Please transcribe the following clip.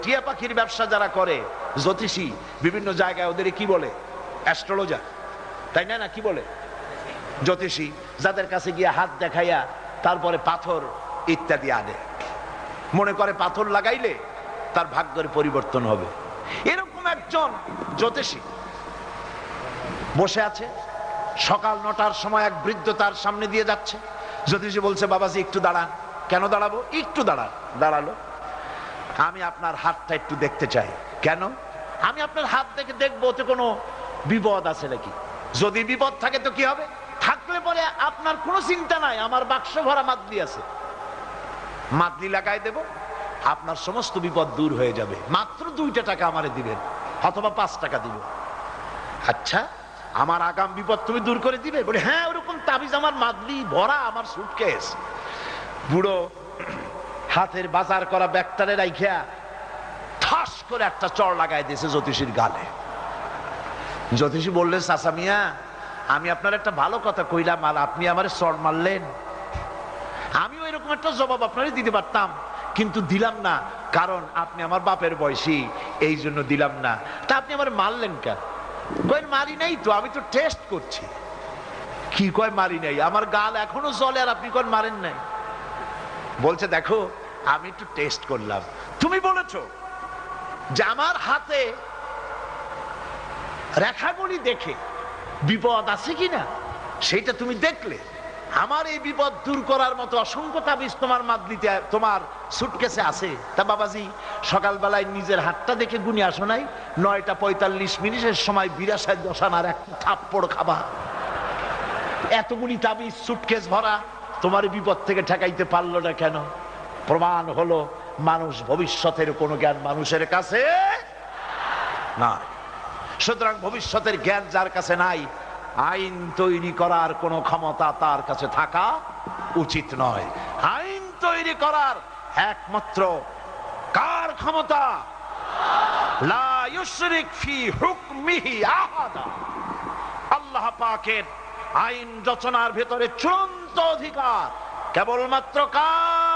টিয়া পাখির ব্যবসা যারা করে, জ্যোতিষী, বিভিন্ন জায়গায় ওদের কি বলে? অ্যাস্ট্রোলজার, তাই না? কি বলে? জ্যোতিষী, যাদের কাছে গিয়ে হাত দেখাইয়া তারপরে পাথর ইত্যাদি আনে, মনে করে পাথর লাগাইলে তার ভাগ্যের পরিবর্তন হবে। এরকম একজন জ্যোতিষী বসে আছে, সকাল 9টার সময় এক বৃদ্ধ তার সামনে দিয়ে যাচ্ছে। জ্যোতিষী বলছে, বাবাজি একটু দাঁড়ান। কেন দাঁড়াবো? একটু দাঁড়ান। দাঁড়ালো। আমি আপনার হাতটা একটু দেখতে চাই। কেন? আমি আপনার হাত দেখে দেখবো ওতে কোনো বিপদ আছে নাকি। যদি বিপদ থাকে তো কি হবে? থাকলে পরে আপনার কোনো চিন্তা নাই, আমার বাক্স ভরা মাদলি আছে, মাদলি লাগাই দেব, আপনার সমস্ত বিপদ দূর হয়ে যাবে। মাত্র 2টা টাকা আমারে দিবেন, অথবা 5 টাকা দিব। আচ্ছা, আমার আগাম বিপদ তুমি দূর করে দিবে? বলে, হ্যাঁ, ওরকম তাবিজ আমার মাদলি ভরা, আমার সুটকেস। বুড়ো হাতের বাজার করা ব্যাগটারে রাইখা ঠাস করে একটা চড় লাগাই দিয়েছে জ্যোতিষীর গালে। জ্যোতিষী বললে, চাচা মিয়া, আমি আপনার একটা ভালো কথা কইলাম আর আপনি আমার চড় মারলেন। আমিও এরকম একটা জবাব আপনারই দিতে পারতাম, কিন্তু দিলাম না, কারণ আপনি আমার বাপের বয়সী, এই জন্য দিলাম না। তা আপনি আমার মারলেন কেন? কই, মারি নাই তো, আমি তো টেস্ট করছি। কি কয় মারি নাই? আমার গাল এখনো জ্বলে আর আপনি কয় মারেন নাই। বলছে, দেখো, আমি একটু টেস্ট করলাম। তুমি বলেছো যে আমার হাতে রেখাগুলি দেখে বিপদ আছে কিনা, সেটা তুমি দেখলে। আমার এই বিপদ দূর করার মতো অসংখ্য তাবিজ তোমার মাদলিতে, তোমার সুটকেসে আছে। তা বাবাজি, সকালবেলায় নিজের হাতটা দেখে গুনে আসো নাই? 9:45 সময় 82 দশানার এক থাপ্পড় খাবা। এতগুলি তাবিজ সুটকেস ভরা, তোমার বিপদ থেকে ঠেকাইতে পারলো না কেন? প্রমাণ হলো, মানুষ ভবিষ্যতের কোনো জ্ঞান মানুষের কাছে নাই। সুতরাং ভবিষ্যতের জ্ঞান যার কাছে নাই, আইন তৈরি করার কোনো ক্ষমতা তার কাছে থাকা উচিত নয়। আইন তৈরি করার একমাত্র কার ক্ষমতা? লা ইউশরিক ফি হুকমিহি আহাদা। আল্লাহ পাকের আইন রচনার ভেতরে চূড়ান্ত অধিকার কেবলমাত্র কার?